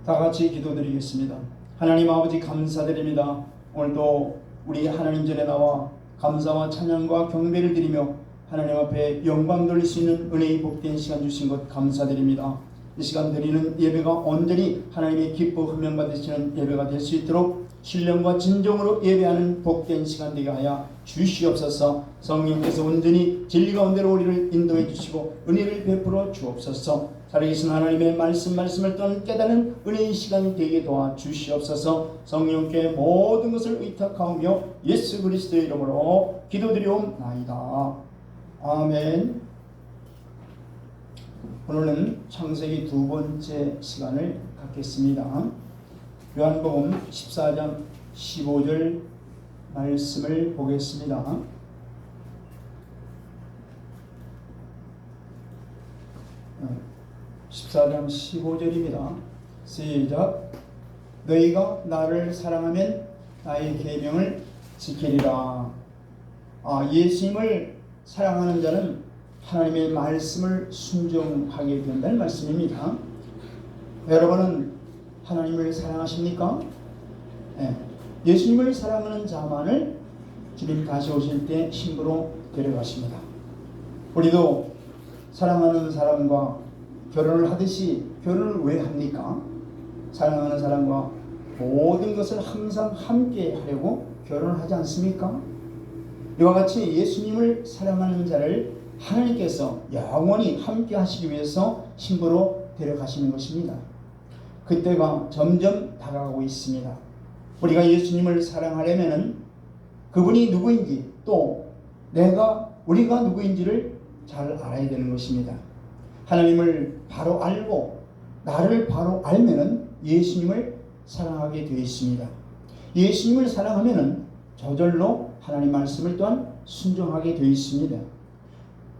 다 같이 기도드리겠습니다. 하나님 아버지 감사드립니다. 오늘도 우리 하나님 전에 나와 감사와 찬양과 경배를 드리며 하나님 앞에 영광 돌릴 수 있는 은혜의 복된 시간 주신 것 감사드립니다. 이 시간 드리는 예배가 온전히 하나님의 기뻐 흠명 받으시는 예배가 될 수 있도록 신령과 진정으로 예배하는 복된 시간 되게 하여 주시옵소서. 성령께서 온전히 진리 가운데로 우리를 인도해 주시고 은혜를 베풀어 주옵소서. 살아계신 하나님의 말씀을 또한 깨닫는 은혜의 시간이 되게 도와 주시옵소서. 성령께 모든 것을 의탁하오며 예수 그리스도의 이름으로 기도드리옵나이다. 아멘. 오늘은 창세기 두 번째 시간을 갖겠습니다. 요한복음 14장 15절 말씀을 보겠습니다. 네, 14장 15절입니다. 시작. 너희가 나를 사랑하면 나의 계명을 지키리라. 예수님을 사랑하는 자는 하나님의 말씀을 순종하게 된다는 말씀입니다. 여러분은 하나님을 사랑하십니까? 네. 예수님을 사랑하는 자만을 주님 다시 오실 때 신부로 데려가십니다. 우리도 사랑하는 사람과 결혼을 하듯이 결혼을 왜 합니까? 사랑하는 사람과 모든 것을 항상 함께 하려고 결혼을 하지 않습니까? 이와 같이 예수님을 사랑하는 자를 하나님께서 영원히 함께 하시기 위해서 신부로 데려가시는 것입니다. 그때가 점점 다가가고 있습니다. 우리가 예수님을 사랑하려면 그분이 누구인지 또 우리가 누구인지를 잘 알아야 되는 것입니다. 하나님을 바로 알고 나를 바로 알면은 예수님을 사랑하게 되어 있습니다. 예수님을 사랑하면은 저절로 하나님 말씀을 또한 순종하게 되어 있습니다.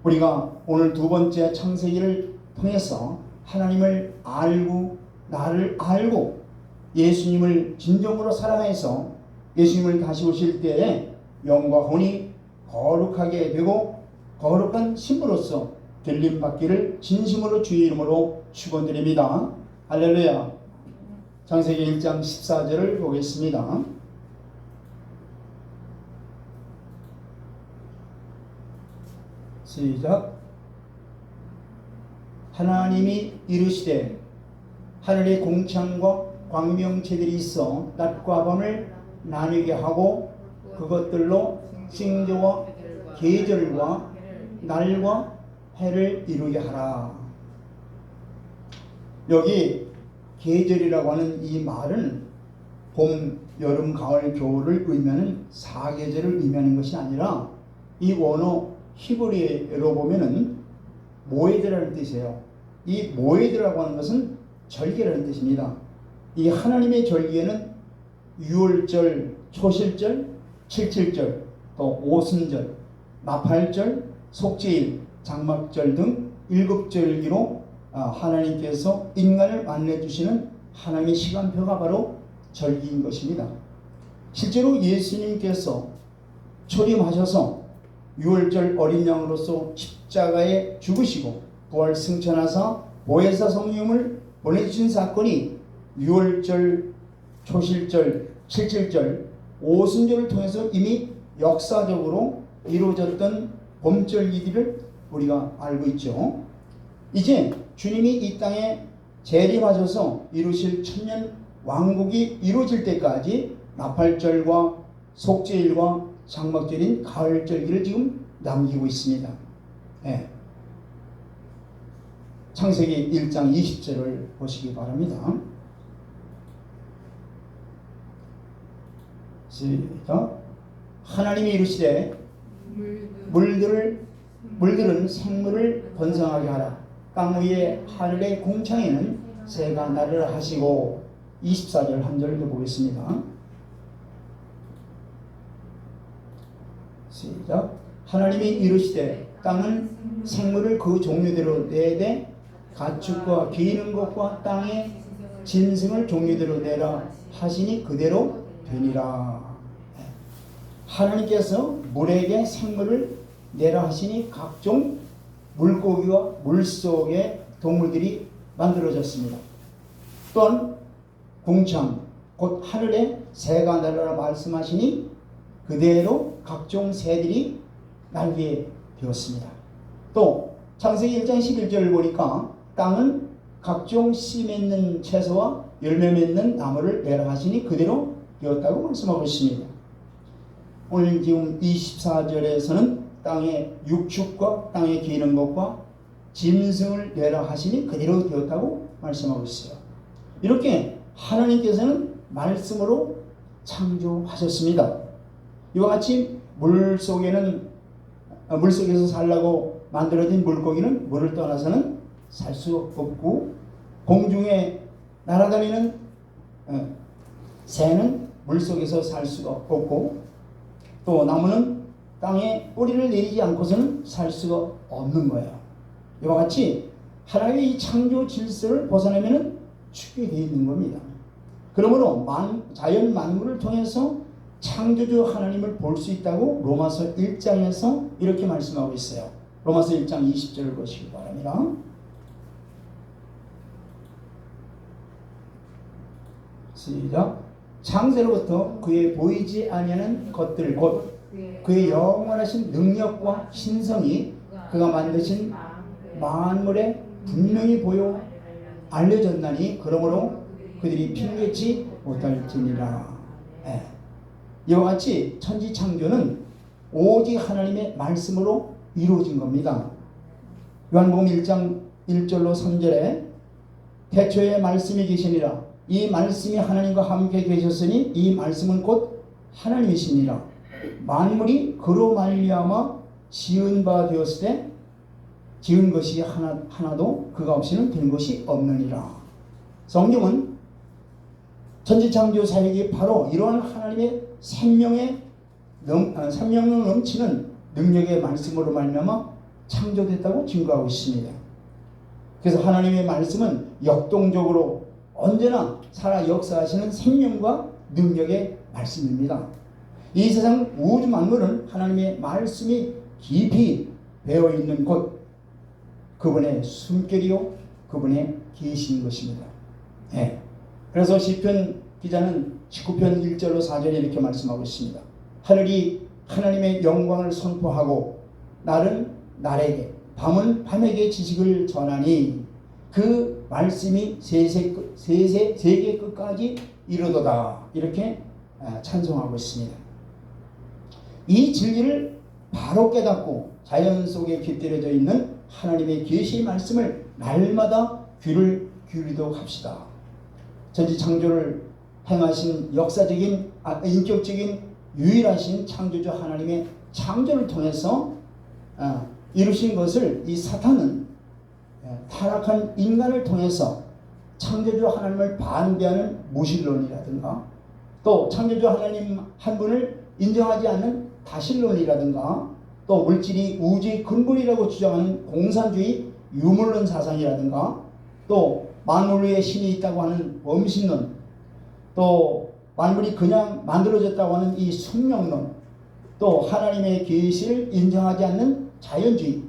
우리가 오늘 두 번째 창세기를 통해서 하나님을 알고 나를 알고 예수님을 진정으로 사랑해서 예수님을 다시 오실 때에 영과 혼이 거룩하게 되고 거룩한 신부로서 들림받기를 진심으로 주의 이름으로 축원드립니다. 할렐루야. 창세기 1장 14절을 보겠습니다. 시작. 하나님이 이르시되 하늘에 공창과 광명체들이 있어 낮과 밤을 나누게 하고 그것들로 징조와 계절과 날과 해를 이루게 하라. 여기 계절이라고 하는 이 말은 봄, 여름, 가을, 겨울을 의미하는 사계절을 의미하는 것이 아니라 이 원어 히브리어로 보면은 모에드라는 뜻이에요. 이 모에드라고 하는 것은 절기라는 뜻입니다. 이 하나님의 절기에는 유월절, 초실절, 칠칠절, 또 오순절, 나팔절, 속죄일, 장막절 등 7절기로 하나님께서 인간을 만나주시는 하나님의 시간표가 바로 절기인 것입니다. 실제로 예수님께서 초림하셔서 유월절 어린 양으로서 십자가에 죽으시고 부활 승천하사 보혜사 성령을 보내주신 사건이 유월절, 초실절, 칠칠절, 오순절을 통해서 이미 역사적으로 이루어졌던 봄절기들을 우리가 알고 있죠. 이제 주님이 이 땅에 재림하셔서 이루실 천년 왕국이 이루어질 때까지 나팔절과 속죄일과 장막절인 가을절기를 지금 남기고 있습니다. 네. 창세기 1장 20절을 보시기 바랍니다. 시작. 하나님이 이르시되 물들은 생물을 번성하게 하라. 땅 위에 하늘의 공창에는 새가 나르라 하시고 24절 한 절도 보겠습니다. 시작. 하나님이 이르시되 땅은 생물을 그 종류대로 내되 가축과 기는 것과 땅의 짐승을 종류대로 내라 하시니 그대로 되니라. 하나님께서 물에게 생물을 내라 하시니 각종 물고기와 물속의 동물들이 만들어졌습니다. 또한 궁창 곧 하늘의 새가 날아라 말씀하시니 그대로 각종 새들이 날게 되었습니다. 또 창세기 1장 11절을 보니까 땅은 각종 씨 맺는 채소와 열매 맺는 나무를 내라 하시니 그대로 되었다고 말씀하고 있습니다. 오늘 지금 24절에서는 땅의 육축과 땅에 기는 것과 짐승을 내라 하시니 그대로 되었다고 말씀하고 있어요. 이렇게 하나님께서는 말씀으로 창조하셨습니다. 이와 같이 물속에서 살라고 만들어진 물고기는 물을 떠나서는 살 수 없고, 공중에 날아다니는 새는 물속에서 살 수가 없고, 또 나무는 땅에 뿌리를 내리지 않고서는 살 수가 없는 거예요. 이와 같이 하나님의 이 창조 질서를 벗어나면 죽게 되어 있는 겁니다. 그러므로 자연 만물을 통해서 창조주 하나님을 볼 수 있다고 로마서 1장에서 이렇게 말씀하고 있어요. 로마서 1장 20절을 보시기 바랍니다. 시작. 창세로부터 그의 보이지 아니하는 것들 곧 그의 영원하신 능력과 신성이 그가 만드신 만물에 분명히 보여 알려졌나니 그러므로 그들이 핑계치 못할지니라. 이와 같이 천지 창조는 오직 하나님의 말씀으로 이루어진 겁니다. 요한복음 1장 1절로 3절에 태초에 말씀이 계시니라. 이 말씀이 하나님과 함께 계셨으니 이 말씀은 곧 하나님이시니라. 만물이 그로 말미암아 지은 바 되었을 때 지은 것이 하나도 그가 없이는 된 것이 없느니라. 성경은 천지창조 사역이 바로 이러한 하나님의 생명을 넘치는 능력의 말씀으로 말미암아 창조됐다고 증거하고 있습니다. 그래서 하나님의 말씀은 역동적으로 언제나 살아 역사하시는 생명과 능력의 말씀입니다. 이 세상 우주 만물은 하나님의 말씀이 깊이 배어있는 곳, 그분의 숨결이요 그분의 계신 것입니다. 그래서 시편 기자는 19편 1절로 4절에 이렇게 말씀하고 있습니다. 하늘이 하나님의 영광을 선포하고 날은 날에게 밤은 밤에게 지식을 전하니 그 말씀이 세계 끝까지 이르도다. 이렇게 찬송하고 있습니다. 이 진리를 바로 깨닫고 자연 속에 깃들여져 있는 하나님의 계시의 말씀을 날마다 귀를 기울이도록 합시다. 천지 창조를 행하신 역사적인 인격적인 유일하신 창조주 하나님의 창조를 통해서 이루신 것을 이 사탄은 타락한 인간을 통해서 창조주 하나님을 반대하는 무신론이라든가 또 창조주 하나님 한 분을 인정하지 않는 다신론이라든가 또 물질이 우주의 근본이라고 주장하는 공산주의 유물론 사상이라든가 또 만물 위에 신이 있다고 하는 범신론, 또 만물이 그냥 만들어졌다고 하는 이 숙명론, 또 하나님의 계시를 인정하지 않는 자연주의,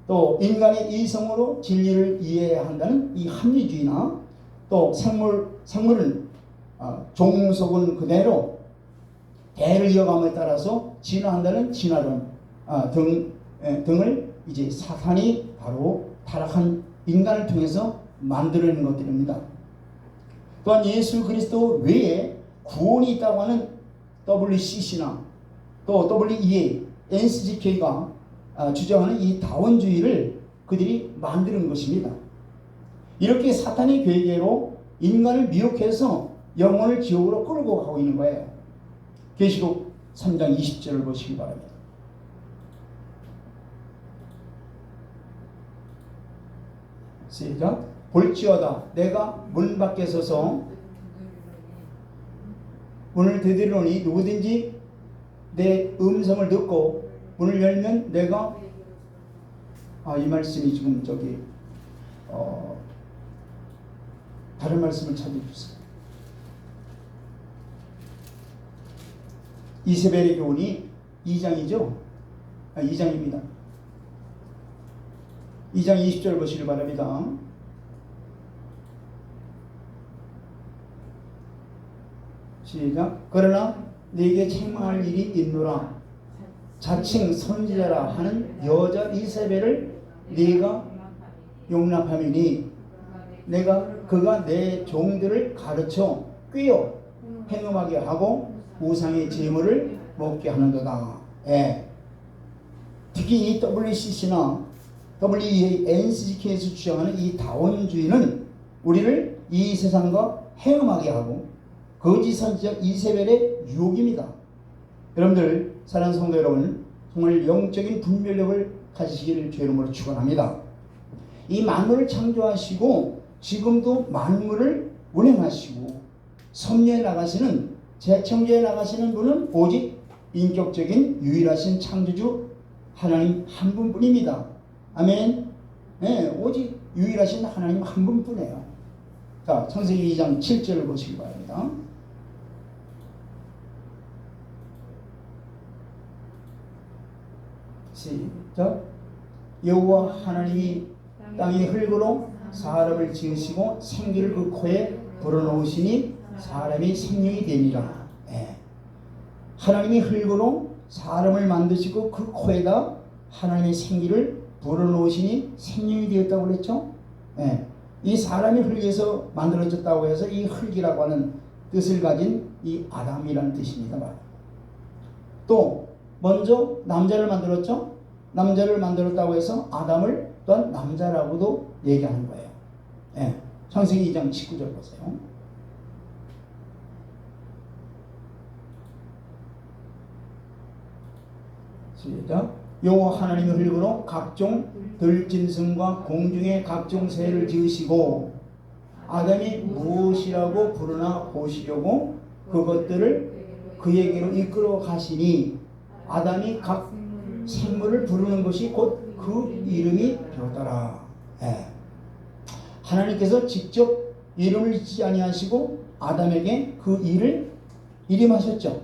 또 인간의 이성으로 진리를 이해해야 한다는 이 합리주의나 또 생물은 종속은 그대로 대를 이어감에 따라서 진화한다는 진화론 등을 이제 사탄이 바로 타락한 인간을 통해서 만들어낸 것들입니다. 또한 예수 그리스도 외에 구원이 있다고 하는 WCC나 또 WEA, NCGK가 주장하는 이 다원주의를 그들이 만드는 것입니다. 이렇게 사탄의 괴계로 인간을 미혹해서 영혼을 지옥으로 끌고 가고 있는 거예요. 계시록 3장 20절을 보시기 바랍니다. 시작. 볼지어다 내가 문 밖에 서서 문을 두드리노니 누구든지 내 음성을 듣고 문을 열면 내가 이 말씀이 지금 다른 말씀을 찾아주세요. 이세벨의 교훈이 2장이죠? 2장입니다. 2장 20절 보시길 바랍니다. 시작. 그러나 네게 책망할 일이 있노라. 자칭 선지자라 하는 여자 이세벨을 네가 용납함이니 내가 그가 내 종들을 가르쳐 꿰어 행음하게 하고 우상의 제물을 먹게 하는도다. 예. 특히 이 WCC나 WENCK에서 주장하는 이 다원주의는 우리를 이 세상과 행음하게 하고 거짓 선지자 이세벨의 유혹입니다. 여러분들, 사랑하는 성도 여러분, 정말 영적인 분별력을 가지시기를 주의 이름으로 축원합니다. 이 만물을 창조하시고 지금도 만물을 운행하시고 섭리해 나가시는, 재창조해 나가시는 분은 오직 인격적인 유일하신 창조주 하나님 한 분뿐입니다. 아멘. 네, 오직 유일하신 하나님 한 분뿐이에요. 자, 창세기 2장 7절을 보시기 바랍니다. 시작. 여호와 하나님이 땅의 흙으로 사람을 지으시고 생기를 그 코에 불어넣으시니 사람이 생명이 되니라. 예. 하나님이 흙으로 사람을 만드시고 그 코에다 하나님의 생기를 불어넣으시니 생명이 되었다고 그랬죠. 예. 이 사람이 흙에서 만들어졌다고 해서 이 흙이라고 하는 뜻을 가진 이 아담이라는 뜻입니다. 또 먼저 남자를 만들었죠. 남자를 만들었다고 해서 아담을 또한 남자라고도 얘기하는 거예요. 예. 창세기 2장 19절 보세요. 시작. 여호와 하나님의 흙으로 각종 들짐승과 공중의 각종 새를 지으시고 아담이 무엇이라고 부르나 보시려고 그것들을 그에게로 이끌어 가시니 아담이 각 생물을 부르는 것이 곧 그 이름이 되었더라. 예. 하나님께서 직접 이름을 짓지 아니하시고 아담에게 그 일을 이름하셨죠.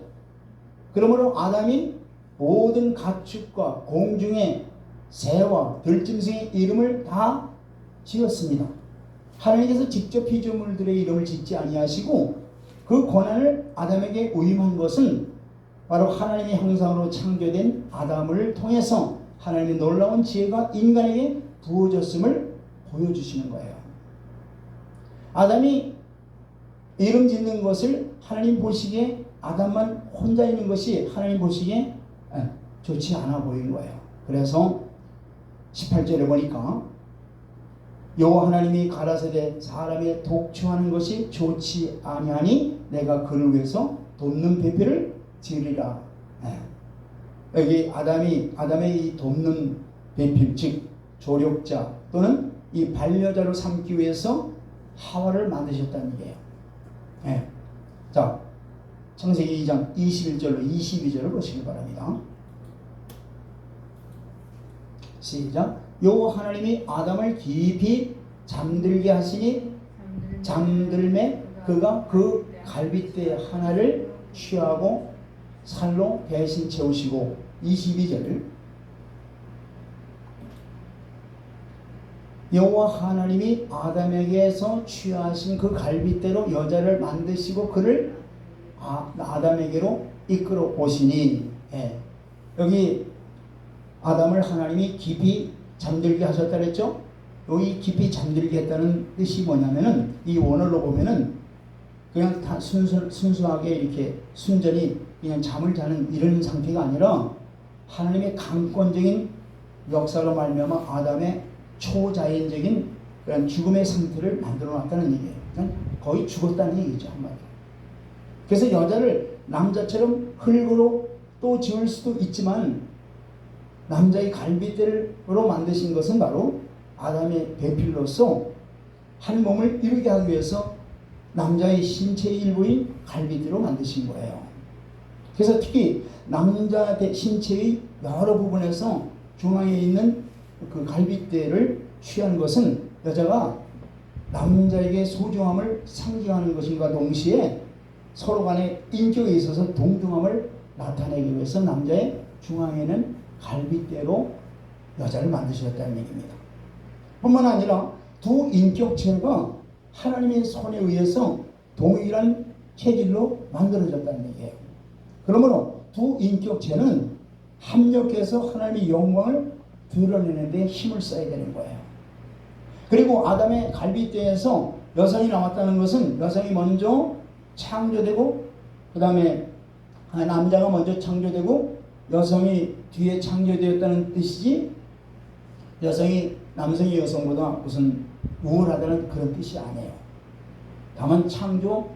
그러므로 아담이 모든 가축과 공중의 새와 들짐승의 이름을 다 지었습니다. 하나님께서 직접 피조물들의 이름을 짓지 아니하시고 그 권한을 아담에게 위임한 것은 바로 하나님의 형상으로 창조된 아담을 통해서 하나님의 놀라운 지혜가 인간에게 부어졌음을 보여주시는 거예요. 아담이 이름 짓는 것을 하나님 보시기에 아담만 혼자 있는 것이 하나님 보시기에 좋지 않아 보이는 거예요. 그래서 18절에 보니까 여호와 하나님이 가라사대 사람의 독주하는 것이 좋지 아니하니 내가 그를 위해서 돕는 배필을 지으리라. 여기 아담의 이 돕는 배필, 즉 조력자 또는 이 반려자로 삼기 위해서 하와를 만드셨다는 얘기예요. 예. 자, 창세기 2장 21절로 22절을 보시기 바랍니다. 시작. 여호와 하나님이 아담을 깊이 잠들게 하시니 잠들매 그가 그 갈빗대 하나를 취하고 살로 대신 채우시고 22절. 여호와 하나님이 아담에게서 취하신 그 갈빗대로 여자를 만드시고 그를 아담에게로 이끌어 오시니, 예. 여기 아담을 하나님이 깊이 잠들게 하셨다 그랬죠. 여기 깊이 잠들게 했다는 뜻이 뭐냐면은 이 원어로 보면은 그냥 다 순수하게 이렇게 순전히 그냥 잠을 자는 이런 상태가 아니라 하나님의 강권적인 역사로 말미암아 아담의 초자연적인 그런 죽음의 상태를 만들어 놨다는 얘기예요. 그냥 거의 죽었다는 얘기죠, 한마디로. 그래서 여자를 남자처럼 흙으로 또 지을 수도 있지만 남자의 갈빗대로 만드신 것은 바로 아담의 배필로서 한 몸을 이루게 하기 위해서 남자의 신체의 일부인 갈빗대로 만드신 거예요. 그래서 특히 남자 신체의 여러 부분에서 중앙에 있는 그 갈빗대를 취한 것은 여자가 남자에게 소중함을 상징하는 것인가 동시에 서로 간의 인격에 있어서 동등함을 나타내기 위해서 남자의 중앙에는 갈빗대로 여자를 만드셨다는 얘기입니다. 뿐만 아니라 두 인격체가 하나님의 손에 의해서 동일한 체질로 만들어졌다는 얘기예요. 그러므로 두 인격체는 합력해서 하나님의 영광을 드러내는 데 힘을 써야 되는 거예요. 그리고 아담의 갈빗대에서 여성이 나왔다는 것은 여성이 먼저 창조되고 그 다음에 남자가 먼저 창조되고 여성이 뒤에 창조되었다는 뜻이지, 남성이 여성보다 무슨 우월하다는 그런 뜻이 아니에요. 다만 창조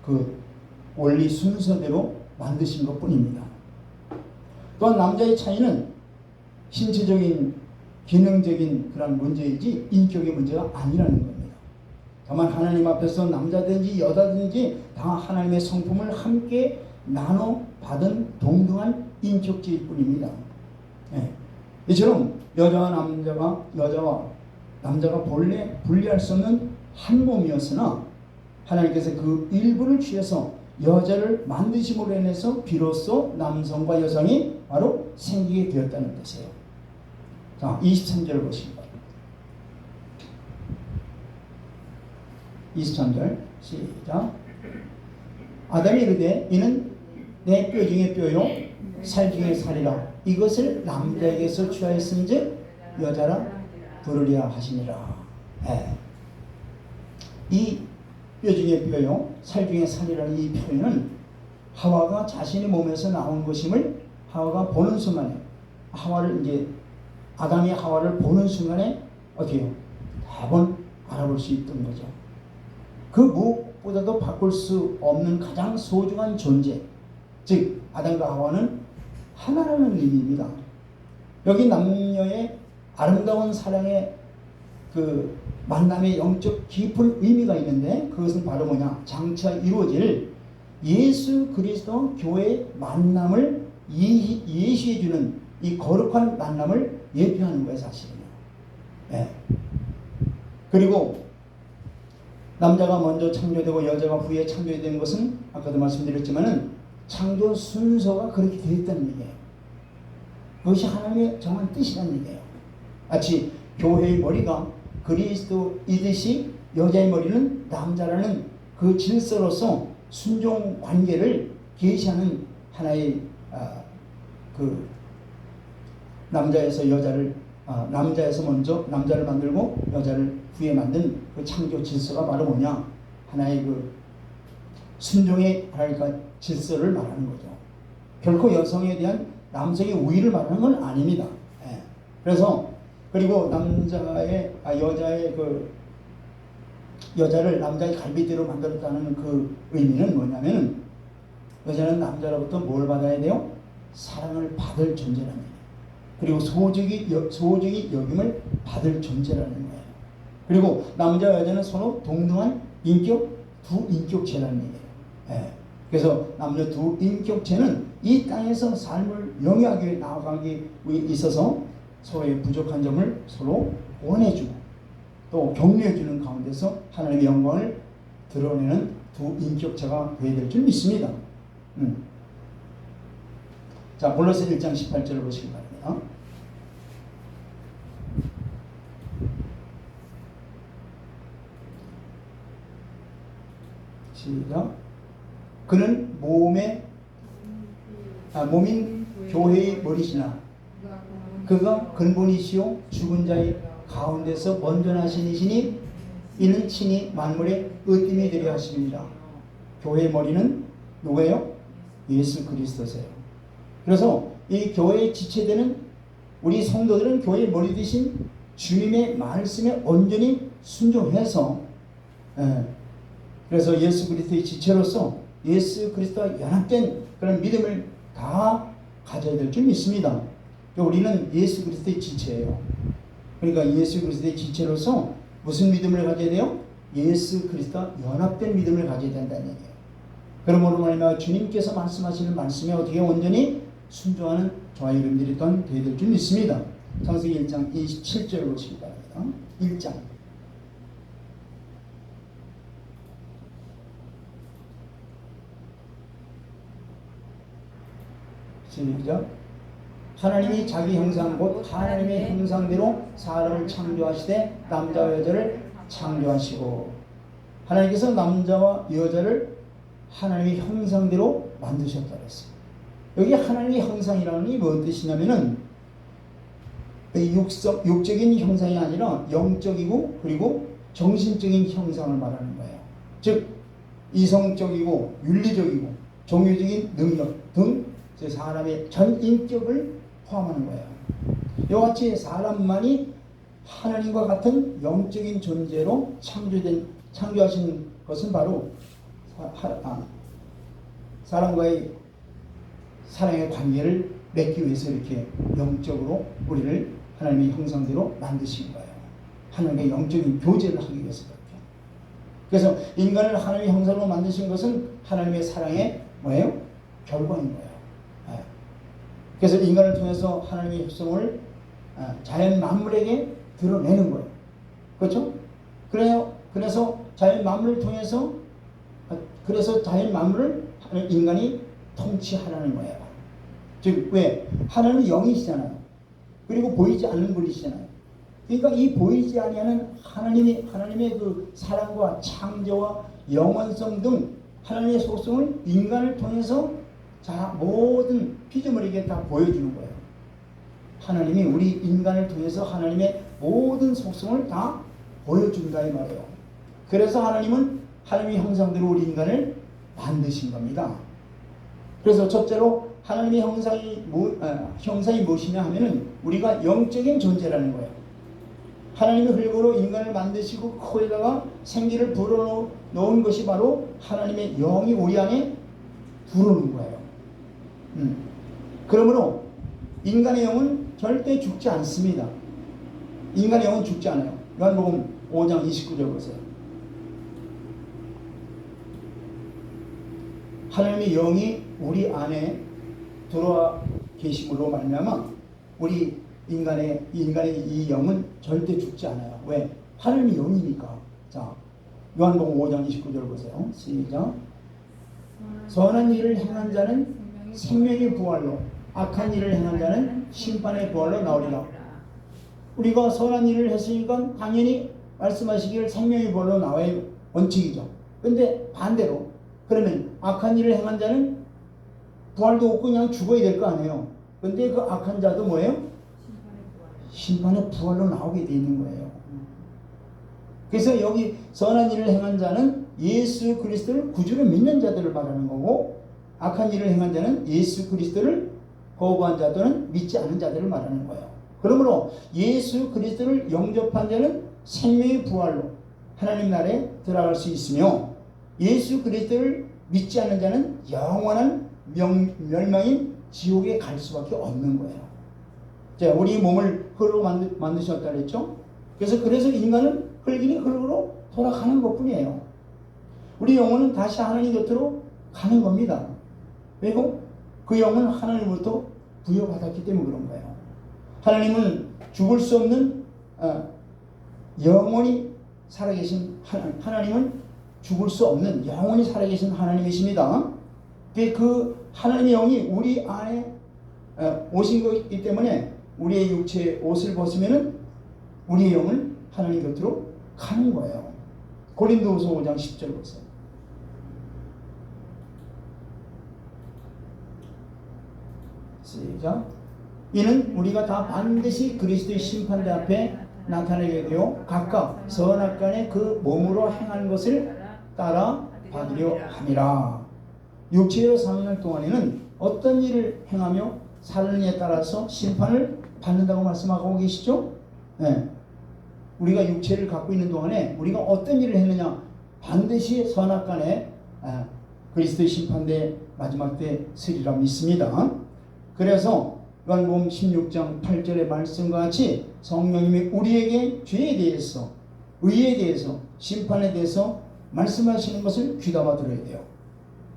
그 원리 순서대로 만드신 것 뿐입니다. 또한 남자의 차이는 신체적인 기능적인 그런 문제이지 인격의 문제가 아니라는 겁니다. 다만 하나님 앞에서 남자든지 여자든지 다 하나님의 성품을 함께 나눠 받은 동등한 인격체일 뿐입니다. 네. 이처럼 여자와 남자가 본래 분리할 수 없는 한 몸이었으나 하나님께서 그 일부를 취해서 여자를 만드심으로 인해서 비로소 남성과 여성이 바로 생기게 되었다는 뜻이에요. 자, 23절을 보시기 바랍니다. 23절 시작. 아담이 이르되 이는 내 뼈 중에 뼈요 살 중에 살이라. 이것을 남자에게서 취하였은즉 여자라 부르리라 하시니라. 이 뼈 중에 뼈요 살 중에 살이라는 이 표현은 하와가 자신의 몸에서 나온 것임을 하와가 보는 순간에, 아담이 하와를 보는 순간에 어떻게 해요? 대번 알아볼 수 있던 거죠. 그 무엇보다도 바꿀 수 없는 가장 소중한 존재, 즉 아담과 하와는 하나라는 의미입니다. 여기 남녀의 아름다운 사랑의 그 만남의 영적 깊은 의미가 있는데, 그것은 바로 뭐냐? 장차 이루어질 예수 그리스도 교회의 만남을 예시해주는 이 거룩한 만남을 예표하는 거예요, 사실은요. 네. 그리고 남자가 먼저 창조되고 여자가 후에 창조된 것은 아까도 말씀드렸지만은 창조 순서가 그렇게 되어 있다는 얘기예요. 그것이 하나님의 정한 뜻이라는 얘기예요. 마치 교회의 머리가 그리스도이듯이 여자의 머리는 남자라는 그 질서로서 순종 관계를 계시하는 하나의 그 남자에서 먼저 남자를 만들고 여자를 후에 만든 그 창조 질서가 바로 뭐냐? 하나의 그 순종의 질서를 말하는 거죠. 결코 여성에 대한 남성의 우위를 말하는 건 아닙니다. 그래서 그리고 여자를 남자의 갈빗대로 만들었다는 그 의미는 뭐냐면, 여자는 남자로부터 뭘 받아야 돼요? 사랑을 받을 존재라는 거예요. 그리고 소중히 여김을 받을 존재라는 거예요. 그리고 남자와 여자는 서로 동등한 두 인격체라는 얘기예요. 그래서 남녀 두 인격체는 이 땅에서 삶을 영위하기 위해 나아가기 위해 있어서 서로의 부족한 점을 서로 원해주고 또 격려해주는 가운데서 하나님의 영광을 드러내는 두 인격체가 되어야 될 줄 믿습니다. 자, 골로새 1장 18절을 보시기 바랍니다. 시작. 그는 몸인 교회의 머리시나 그가 근본이시요 죽은 자의 가운데서 먼저 나신 이시니 이는 친히 만물의 으뜸이 되려 하심이니라. 교회의 머리는 누구예요? 예수 그리스도세요. 그래서 이 교회의 지체되는 우리 성도들은 교회의 머리 되신 주님의 말씀에 온전히 순종해서 그래서 예수 그리스도의 지체로서 예수 그리스도와 연합된 그런 믿음을 다 가져야 될 줄 믿습니다. 우리는 예수 그리스도의 지체예요. 그러니까 예수 그리스도의 지체로서 무슨 믿음을 가져야 돼요? 예수 그리스도와 연합된 믿음을 가져야 된다는 얘기예요. 그러므로 말미암아 주님께서 말씀하시는 말씀에 어떻게 온전히 순종하는 저와 여러분들이 또한 되어야 될 줄 믿습니다. 창세기 1장 27절을 보시기 바랍니다. 1장 시작. 하나님이 자기 형상 곧 하나님의 형상대로 사람을 창조하시되 남자와 여자를 창조하시고, 하나님께서 남자와 여자를 하나님의 형상대로 만드셨다 그랬어요. 여기 하나님의 형상이라는 게 무슨 뜻이냐면은 육적인 형상이 아니라 영적이고 그리고 정신적인 형상을 말하는 거예요. 즉 이성적이고 윤리적이고 종교적인 능력 등 사람의 전 인격을 포함하는 거예요. 이와 같이 사람만이 하나님과 같은 영적인 존재로 창조하신 것은 바로 사람과의 사랑의 관계를 맺기 위해서 이렇게 영적으로 우리를 하나님의 형상대로 만드신 거예요. 하나님의 영적인 교제를 하기 위해서 그렇게. 그래서 인간을 하나님의 형상으로 만드신 것은 하나님의 사랑의 뭐예요? 결과인 거예요. 그래서 인간을 통해서 하나님의 혈성을 자연 만물에게 드러내는 거예요. 그렇죠? 그래서 자연 만물을 통해서 자연 만물을 인간이 통치하라는 거예요. 즉 왜? 하나님은 영이시잖아요. 그리고 보이지 않는 분이시잖아요. 그러니까 이 보이지 아니하는 하나님의 그 사랑과 창조와 영원성 등 하나님의 속성을 인간을 통해서 모든 피조물에게 다 보여주는 거예요. 하나님이 우리 인간을 통해서 하나님의 모든 속성을 다 보여준다 이 말이에요. 그래서 하나님은 하나님의 형상대로 우리 인간을 만드신 겁니다. 그래서 첫째로 하나님의 형상이 무엇이냐 하면은 우리가 영적인 존재라는 거예요. 하나님의 흙으로 인간을 만드시고 코에다가 생기를 불어넣은 것이 바로 하나님의 영이 우리 안에 들어오는 거예요. 그러므로 인간의 영은 절대 죽지 않습니다. 인간의 영은 죽지 않아요. 요한복음 5장 29절 보세요. 하나님의 영이 우리 안에 들어와 계심으로 말미암아 우리 인간의 이 영은 절대 죽지 않아요. 왜? 하나님의 영이니까. 자, 요한복음 5장 29절 보세요. 시작. 선한 일을 행한 자는 생명의 부활로, 악한 일을 행한 자는 심판의 부활로 나오리라. 우리가 선한 일을 했으니까 당연히 말씀하시기를 생명의 부활로 나와야 원칙이죠. 근데 반대로 그러면 악한 일을 행한 자는 부활도 없고 그냥 죽어야 될 거 아니에요. 근데 그 악한 자도 뭐예요? 심판의 부활로 나오게 돼 있는 거예요. 그래서 여기 선한 일을 행한 자는 예수 그리스도를 구주로 믿는 자들을 말하는 거고, 악한 일을 행한 자는 예수 그리스도를 거부한 자들은 믿지 않는 자들을 말하는 거예요. 그러므로 예수 그리스도를 영접한 자는 생명의 부활로 하나님 나라에 들어갈 수 있으며, 예수 그리스도를 믿지 않는 자는 영원한 멸망인 지옥에 갈 수밖에 없는 거예요. 자, 우리 몸을 흙으로 만드셨다 그랬죠? 그래서 인간은 흙이니 흙으로 돌아가는 것 뿐이에요. 우리 영혼은 다시 하나님 곁으로 가는 겁니다. 왜고? 그 영은 하나님으로부터 부여받았기 때문에 그런 거예요. 하나님은 죽을 수 없는 영원히 살아계신 하나님은 죽을 수 없는 영원히 살아계신 하나님이십니다. 그 하나님의 영이 우리 안에 오신 것이기 때문에 우리의 육체의 옷을 벗으면은 우리의 영은 하나님 곁으로 가는 거예요. 고린도후서 5장 10절 보세요. 시작. 이는 우리가 다 반드시 그리스도의 심판대 앞에 나타나게 되어 각각 선악간에 그 몸으로 행한 것을 따라 받으려 함이라. 육체로 사는 날 동안에는 어떤 일을 행하며 사느냐에 따라서 심판을 받는다고 말씀하고 계시죠? 네. 우리가 육체를 갖고 있는 동안에 우리가 어떤 일을 했느냐, 반드시 선악간에 그리스도의 심판대 마지막 때 서리라 믿습니다. 그래서 요한복음 16장 8절의 말씀과 같이 성령님이 우리에게 죄에 대해서, 의에 대해서, 심판에 대해서 말씀하시는 것을 귀담아 들어야 돼요.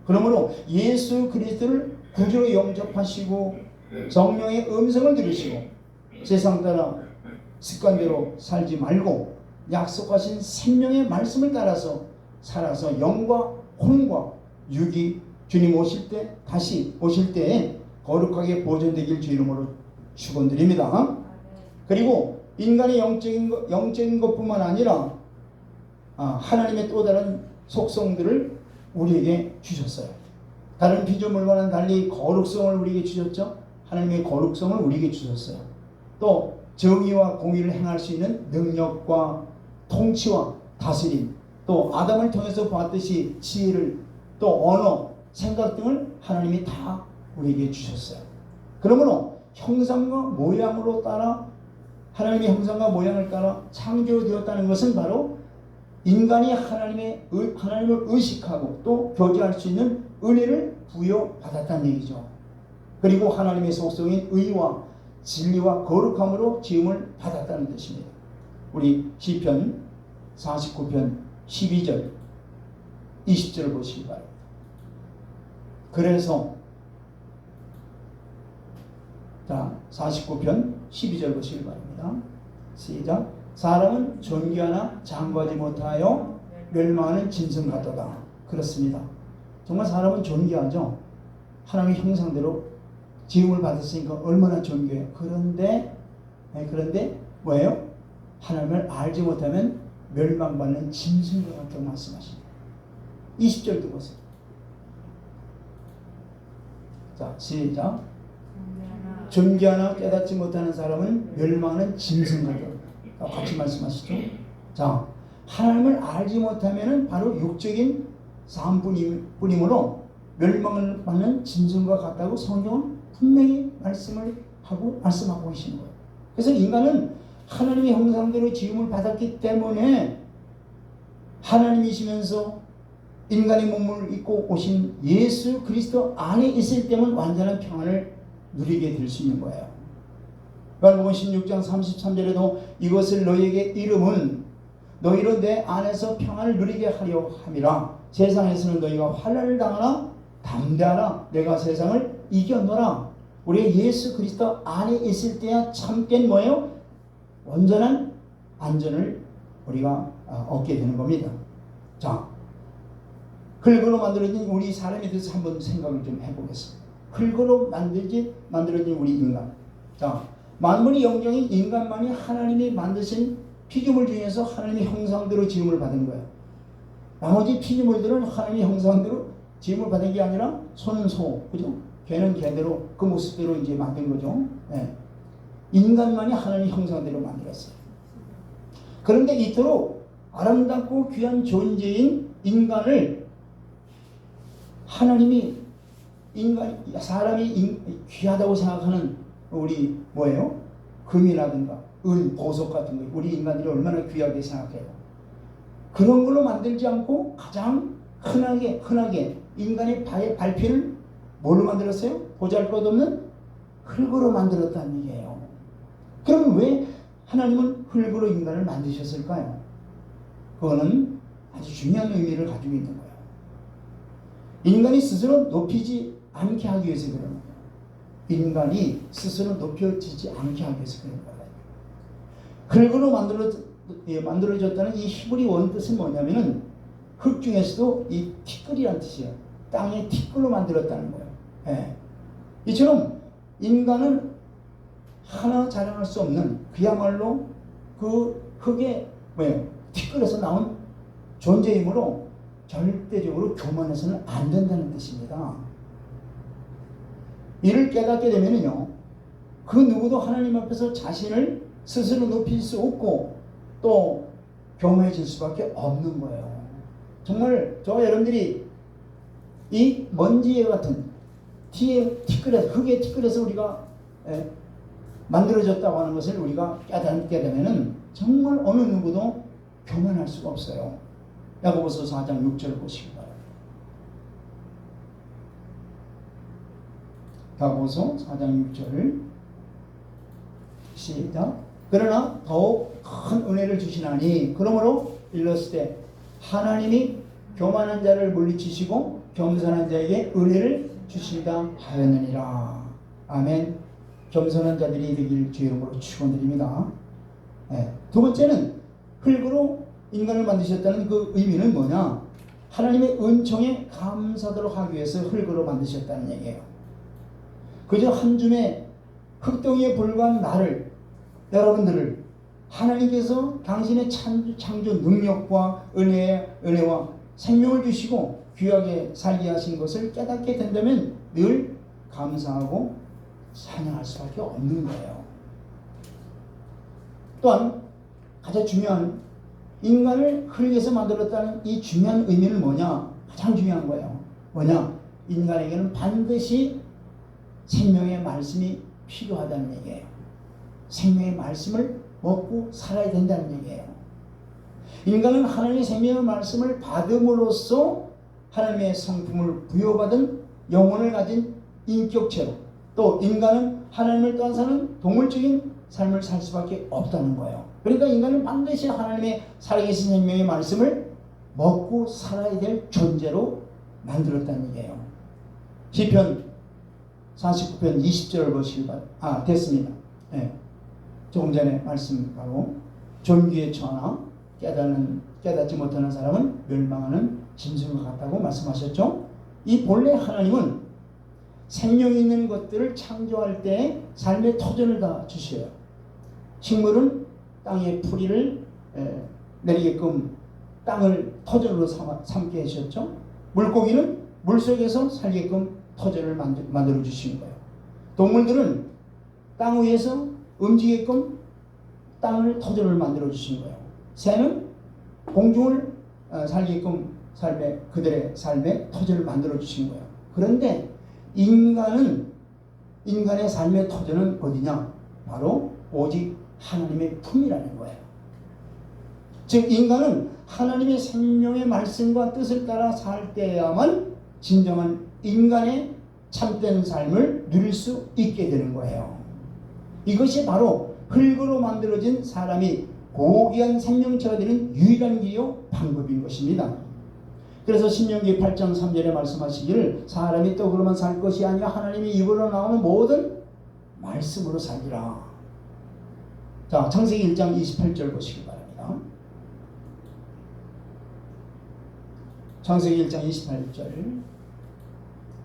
그러므로 예수 그리스도를 구주로 영접하시고 성령의 음성을 들으시고 세상 따라 습관대로 살지 말고 약속하신 생명의 말씀을 따라서 살아서 영과 혼과 육이 주님 오실 때, 다시 오실 때에 거룩하게 보존되길 주 이름으로 축원드립니다. 그리고 인간의 영적인 것뿐만 아니라 하나님의 또 다른 속성들을 우리에게 주셨어요. 다른 피조물과는 달리 거룩성을 우리에게 주셨죠. 하나님의 거룩성을 우리에게 주셨어요. 또 정의와 공의를 행할 수 있는 능력과 통치와 다스림, 또 아담을 통해서 보았듯이 지혜를, 또 언어, 생각 등을 하나님이 다 우리에게 주셨어요. 그러므로 형상과 모양으로 따라, 하나님의 형상과 모양을 따라 창조되었다는 것은 바로 인간이 하나님을 의식하고 또 교제할 수 있는 은혜를 부여받았다는 얘기죠. 그리고 하나님의 속성인 의와 진리와 거룩함으로 지음을 받았다는 뜻입니다. 우리 시편 49편 12절 20절 보시기 바랍니다. 그래서 49편 12절 보시기 바랍니다. 시작. 사람은 존귀하나 장구하지 못하여 멸망하는 짐승 같도다. 그렇습니다. 정말 사람은 존귀하죠. 하나님의 형상대로 지음을 받았으니까 얼마나 존귀해요. 그런데 뭐예요? 하나님을 알지 못하면 멸망받는 짐승과 같다고 말씀하십니다. 20절도 보세요. 자, 시작. 존귀하나 깨닫지 못하는 사람은 멸망하는 짐승 같다. 같이 말씀하시죠. 자, 하나님을 알지 못하면 바로 육적인 삶뿐이므로 멸망을 받는 짐승과 같다고 성경은 분명히 말씀하고 계시는 거예요. 그래서 인간은 하나님의 형상대로 지음을 받았기 때문에 하나님이시면서 인간의 몸을 입고 오신 예수 그리스도 안에 있을 때만 완전한 평안을 누리게 될 수 있는 거예요. 요한복음 16장 33절에도 이것을 너희에게 이름은 너희로 내 안에서 평안을 누리게 하려 함이라. 세상에서는 너희가 환난을 당하나 담대하라. 내가 세상을 이겼노라. 우리 예수 그리스도 안에 있을 때야 참된 뭐예요? 온전한 안전을 우리가 얻게 되는 겁니다. 자, 흙으로 만들어진 우리 사람에 대해서 한번 생각을 좀 해보겠습니다. 흙으로 만들어진 우리 인간. 자, 만물의 영장인 인간만이 하나님이 만드신 피조물 중에서 하나님의 형상대로 지음을 받은 거예요. 나머지 피조물들은 하나님의 형상대로 지음을 받은 게 아니라 소는 소, 그죠? 개는 개대로 그 모습대로 이제 만든 거죠. 네. 인간만이 하나님의 형상대로 만들었어요. 그런데 이토록 아름답고 귀한 존재인 인간을 하나님이 사람이 귀하다고 생각하는 우리 뭐예요? 금이라든가 은, 보석 같은 거 우리 인간들이 얼마나 귀하게 생각해요. 그런 걸로 만들지 않고 가장 흔하게 인간의 발피를 뭘로 만들었어요? 보잘것없는 흙으로 만들었다는 얘기예요. 그럼 왜 하나님은 흙으로 인간을 만드셨을까요? 그거는 아주 중요한 의미를 가지고 있는 거예요. 인간이 스스로 높이지 않게 하기 위해서 그러는 거예요. 인간이 스스로 높여지지 않게 하기 위해서 그런 거예요. 흙으로 만들어졌다는 이 히브리 원뜻은 뭐냐면은 흙 중에서도 이 티끌이라는 뜻이에요. 땅의 티끌로 만들었다는 거예요. 예. 이처럼 인간은 하나 자랑할 수 없는 그야말로 그 흙의 뭐예요? 티끌에서 나온 존재이므로 절대적으로 교만해서는 안 된다는 뜻입니다. 이를 깨닫게 되면요, 그 누구도 하나님 앞에서 자신을 스스로 높일 수 없고 또 교만해질 수밖에 없는 거예요. 정말 저와 여러분들이 이 먼지에 같은 흙의 티끌에서 우리가 만들어졌다고 하는 것을 우리가 깨닫게 되면은 정말 어느 누구도 교만할 수가 없어요. 야고보서 4장 6절을 보시기 바랍니다. 야고보서 4장 6절을 시작. 그러나 더욱 큰 은혜를 주시나니 그러므로 일렀을 때 하나님이 교만한 자를 물리치시고 겸손한 자에게 은혜를 주신다 하였느니라. 아멘. 겸손한 자들이 되길 주의 이름으로 축원드립니다. 네. 두 번째는 흙으로 인간을 만드셨다는 그 의미는 뭐냐? 하나님의 은총에 감사하도록 하기 위해서 흙으로 만드셨다는 얘기예요. 그저 한 줌의 흙덩이에 불과한 나를, 여러분들을 하나님께서 당신의 창조 능력과 은혜와 생명을 주시고 귀하게 살게 하신 것을 깨닫게 된다면 늘 감사하고 찬양할 수밖에 없는 거예요. 또한 가장 중요한 인간을 흙에서 만들었다는 이 중요한 의미는 뭐냐? 가장 중요한 거예요. 뭐냐? 인간에게는 반드시 생명의 말씀이 필요하다는 얘기예요. 생명의 말씀을 먹고 살아야 된다는 얘기예요. 인간은 하나님의 생명의 말씀을 받음으로써 하나님의 성품을 부여받은 영혼을 가진 인격체로, 또 인간은 하나님을 떠나서는 동물적인 삶을 살 수밖에 없다는 거예요. 그러니까 인간은 반드시 하나님의 살아계신 생명의 말씀을 먹고 살아야 될 존재로 만들었다는 얘기예요. 시편 49편 20절을 보시기 바랍니다. 됐습니다. 네. 조금 전에 말씀하고 존귀에 처하나 깨닫지 못하는 사람은 멸망하는 짐승과 같다고 말씀하셨죠. 이 본래 하나님은 생명 있는 것들을 창조할 때 삶의 터전을 다 주셔요. 식물은 땅에 풀이를 내리게끔 땅을 터전으로 삼게 하셨죠. 물고기는 물속에서 살게끔 터전을 만들어 주신 거예요. 동물들은 땅 위에서 움직이게끔 땅을 터전을 만들어 주신 거예요. 새는 공중을 살게끔 그들의 삶의 터전을 만들어 주신 거예요. 그런데 인간의 삶의 터전은 어디냐? 바로 오직 하나님의 품이라는 거예요. 즉 인간은 하나님의 생명의 말씀과 뜻을 따라 살 때야만 진정한 인간의 참된 삶을 누릴 수 있게 되는 거예요. 이것이 바로 흙으로 만들어진 사람이 고귀한 생명체가 되는 유일한 길이요 방법인 것입니다. 그래서 신명기 8장 3절에 말씀하시기를 사람이 떡으로만 살 것이 아니라 하나님의 입으로 나오는 모든 말씀으로 살리라. 자, 창세기 1장 28절 보시기 바랍니다. 창세기 1장 28절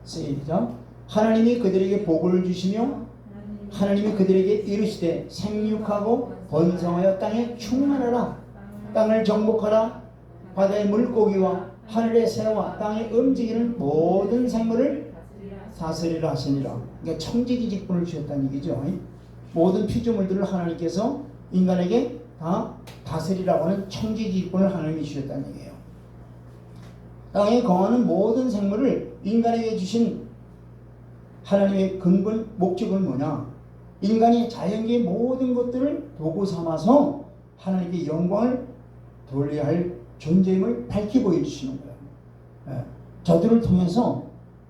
시작. 하나님이 그들에게 복을 주시며 하나님이 그들에게 이르시되 생육하고 번성하여 땅에 충만하라. 땅을 정복하라. 바다의 물고기와 하늘의 새와 땅에 움직이는 모든 생물을 다스리라 하시니라. 그러니까 청지기직분을 주셨다는 얘기죠. 모든 피조물들을 하나님께서 인간에게 다 다스리라고 하는 청지기직분을 하나님이 주셨다는 얘기예요. 땅에 거하는 모든 생물을 인간에게 주신 하나님의 근본 목적은 뭐냐? 인간이 자연계의 모든 것들을 도구 삼아서 하나님께 영광을 돌려야 할 존재임을 밝히 보여주시는 거예요. 저들을 통해서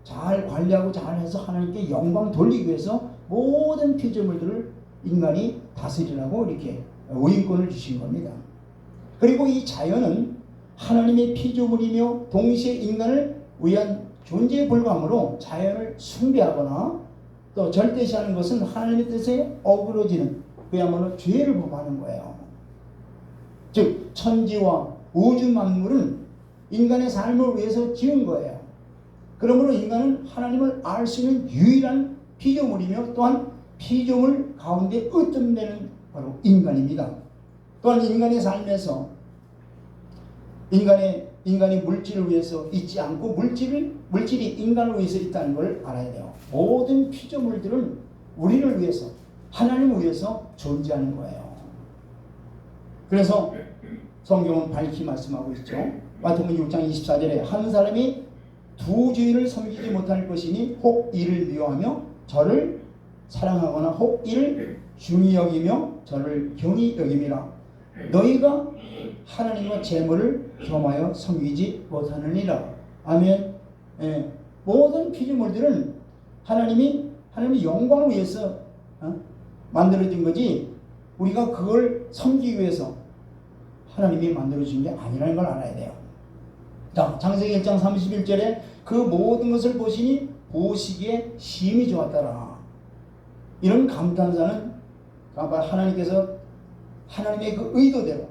잘 관리하고 잘해서 하나님께 영광 돌리기 위해서 모든 피조물들을 인간이 다스리라고 이렇게 의인권을 주신 겁니다. 그리고 이 자연은 하나님의 피조물이며 동시에 인간을 위한 존재에 불과하므로 자연을 숭배하거나 또 절대시하는 것은 하나님의 뜻에 어그러지는 그야말로 죄를 범하는 거예요. 즉 천지와 우주 만물은 인간의 삶을 위해서 지은 거예요. 그러므로 인간은 하나님을 알 수 있는 유일한 피조물이며 또한 피조물 가운데 으뜸되는 바로 인간입니다. 또한 인간의 삶에서 인간이 물질을 위해서 있지 않고 물질이 인간을 위해서 있다는 걸 알아야 돼요. 모든 피조물들은 우리를 위해서 하나님을 위해서 존재하는 거예요. 그래서 성경은 밝히 말씀하고 있죠. 마태복음 6장 24절에 한 사람이 두 주인을 섬기지 못할 것이니 혹 이를 미워하며 저를 사랑하거나 혹 이를 중히 여기며 저를 경히 여김이라. 너희가 하나님과 재물을 겸하여 섬기지 못하느니라. 아멘. 모든 피조물들은 하나님의 영광을 위해서 만들어진 거지 우리가 그걸 섬기기 위해서 하나님이 만들어준 게 아니라는 걸 알아야 돼요. 자, 창세기 1장 31절에 그 모든 것을 보시니 보시기에 심히 좋았더라. 이런 감탄사는 하나님께서 하나님의 그 의도대로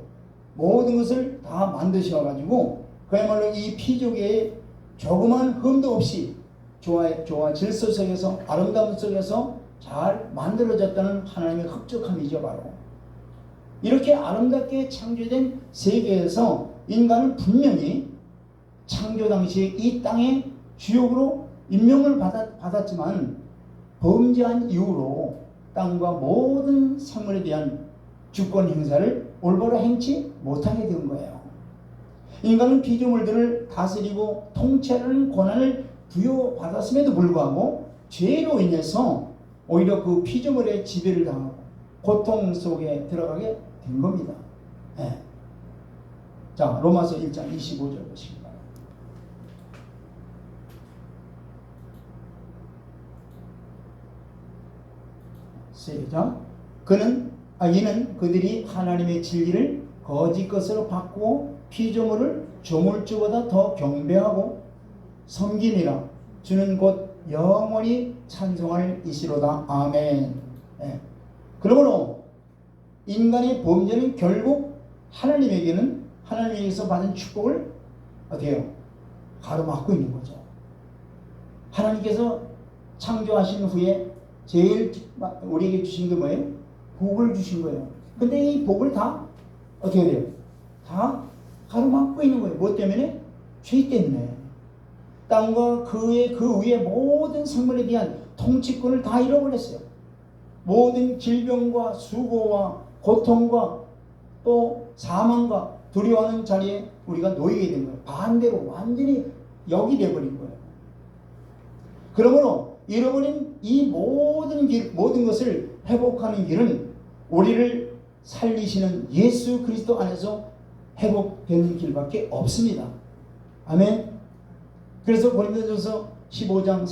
모든 것을 다 만드셔가지고 그야말로 이 피조계에 조그만 흠도 없이 조화 질서 속에서 아름다움 속에서 잘 만들어졌다는 하나님의 흡족함이죠. 바로 이렇게 아름답게 창조된 세계에서 인간은 분명히 창조 당시에 이 땅에 주역으로 임명을 받았지만 범죄한 이후로 땅과 모든 생물에 대한 주권 행사를 올바로 행치 못하게 된 거예요. 인간은 피조물들을 다스리고 통치하는 권한을 부여받았음에도 불구하고 죄로 인해서 오히려 그 피조물의 지배를 당하고 고통 속에 들어가게 된 겁니다. 네. 자, 로마서 1장 25절 보시기 바랍니다. 시작. 이는 그들이 하나님의 진리를 거짓 것으로 바꾸어 피조물을 조물주보다 더 경배하고 섬기니라. 주는 곧 영원히 찬송할 이시로다. 아멘. 네. 그러므로 인간의 범죄는 결국 하나님에게서 받은 축복을 어떻게 해요? 가로막고 있는 거죠. 하나님께서 창조하신 후에 제일 우리에게 주신 게 뭐예요? 복을 주신 거예요. 근데 이 복을 다 어떻게 돼요? 다 가로막고 있는 거예요. 뭐 때문에? 죄 때문에. 땅과 그 위에 모든 생물에 대한 통치권을 다 잃어버렸어요. 모든 질병과 수고와 고통과 또 사망과 두려워하는 자리에 우리가 놓이게 된 거예요. 반대로 완전히 역이 되어버린 거예요. 그러므로 잃어버린 이 모든 것을 회복하는 길은 우리를 살리시는 예수 그리스도 안에서 회복되는 길밖에 없습니다. 아멘. 그래서 고린도전서 15장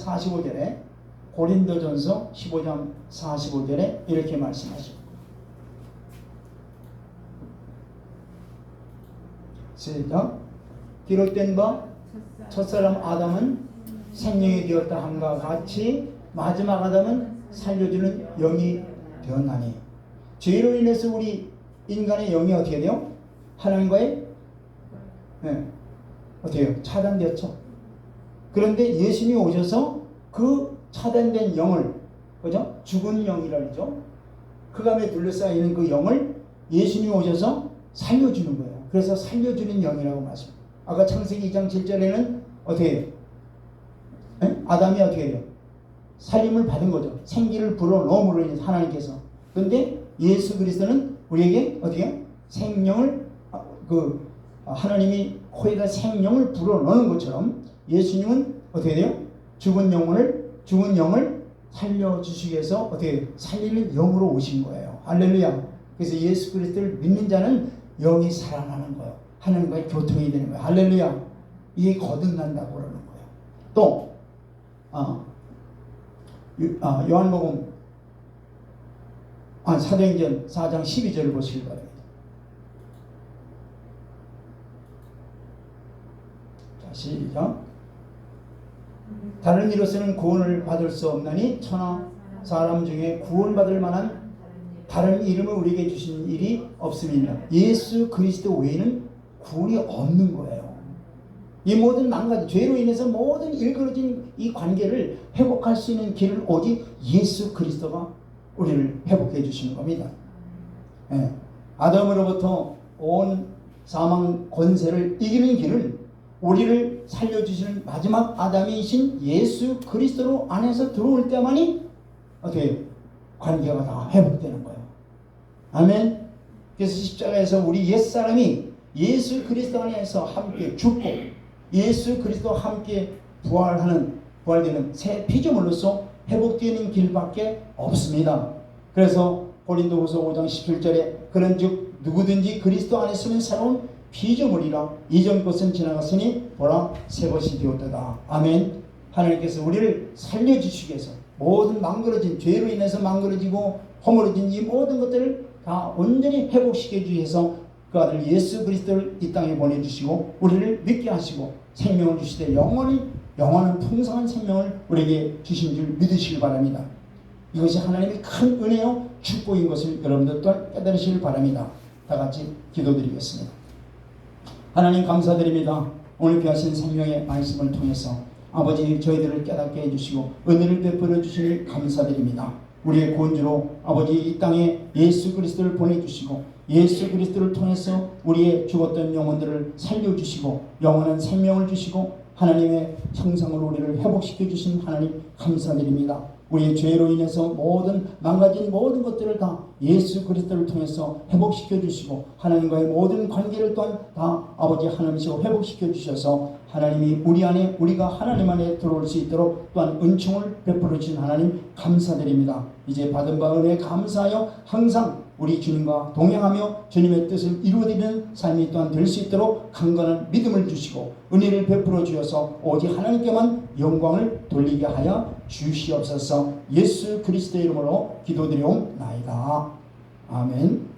45절에 이렇게 말씀하십니다. 시작. 기록된 바 첫사람 아담은 생명이 되었다 함과 같이 마지막 아담은 살려주는 영이 되었나니. 죄로 인해서 우리 인간의 영이 어떻게 돼요? 하나님과의 어떻게 해요? 차단되었죠. 그런데 예수님이 오셔서 그 차단된 영을, 그죠? 죽은 영이라 그러죠. 흑암에 둘러싸이는 그 영을 예수님이 오셔서 살려주는 거예요. 그래서 살려주는 영이라고 말씀합니다. 아까 창세기 2장 7절에는 어떻게 해요? 아담이 어떻게 해요? 살림을 받은 거죠. 생기를 불어넣음으로 인해서 하나님께서. 그런데 예수 그리스도는 우리에게 어떻게 해요? 생명을 하나님이 코에다 생명을 불어넣는 것처럼 예수님은 어떻게 돼요? 죽은 영을 살려주시기 위해서 어떻게 살리는 영으로 오신 거예요. 할렐루야. 그래서 예수 그리스도를 믿는 자는 영이 살아나는 거예요. 하나님과의 교통이 되는 거예요. 할렐루야. 이게 거듭난다고 그러는 거예요. 또 요한복음 사도행전 4장 12절을 보시기 바랍니다. 자, 시작. 다른 이로서는 구원을 받을 수 없나니 천하 사람 중에 구원받을 만한 다른 이름을 우리에게 주신 일이 없음이니라. 예수 그리스도 외에는 구원이 없는 거예요. 이 모든 망가진 죄로 인해서 모든 일그러진 이 관계를 회복할 수 있는 길을 오직 예수 그리스도가 우리를 회복해 주시는 겁니다. 아담으로부터 온 사망 권세를 이기는 길은 우리를 살려주시는 마지막 아담이신 예수 그리스도로 안에서 들어올 때만이 어떻게 관계가 다 회복되는 거예요. 아멘. 그래서 십자가에서 우리 옛사람이 예수 그리스도 안에서 함께 죽고 예수 그리스도와 함께 부활되는 새 피조물로서 회복되는 길밖에 없습니다. 그래서 고린도후서 5장 17절에 그런즉 누구든지 그리스도 안에 있으면 새로운 피조물이라 이전 것은 지나갔으니 보라 새 것이 되었도다. 아멘. 하나님께서 우리를 살려주시기 위해서 모든 망그러진 죄로 인해서 망그러지고 허물어진 이 모든 것들을 다 온전히 회복시켜 주기 위해서 그 아들 예수 그리스도를 이 땅에 보내주시고 우리를 믿게 하시고 생명을 주시되 영원한 풍성한 생명을 우리에게 주신 줄 믿으시길 바랍니다. 이것이 하나님의 큰 은혜요 축복인 것을 여러분들 또한 깨달으시길 바랍니다. 다 같이 기도드리겠습니다. 하나님 감사드립니다. 오늘 귀하신 생명의 말씀을 통해서 아버지 저희들을 깨닫게 해주시고 은혜를 베풀어 주시니 감사드립니다. 우리의 구원주로 아버지 이 땅에 예수 그리스도를 보내주시고 예수 그리스도를 통해서 우리의 죽었던 영혼들을 살려주시고 영원한 생명을 주시고 하나님의 형상으로 우리를 회복시켜 주신 하나님 감사드립니다. 우리의 죄로 인해서 모든 망가진 모든 것들을 다 예수 그리스도를 통해서 회복시켜 주시고 하나님과의 모든 관계를 또한 다 아버지 하나님이시고 회복시켜 주셔서 하나님이 우리 안에 우리가 하나님 안에 들어올 수 있도록 또한 은총을 베풀어 주신 하나님 감사드립니다. 이제 받은 바 은혜에 감사하여 항상 우리 주님과 동행하며 주님의 뜻을 이루어지는 삶이 또한 될 수 있도록 강건한 믿음을 주시고 은혜를 베풀어 주셔서 오직 하나님께만 영광을 돌리게 하여 주시옵소서. 예수 그리스도의 이름으로 기도드리옵나이다. 아멘.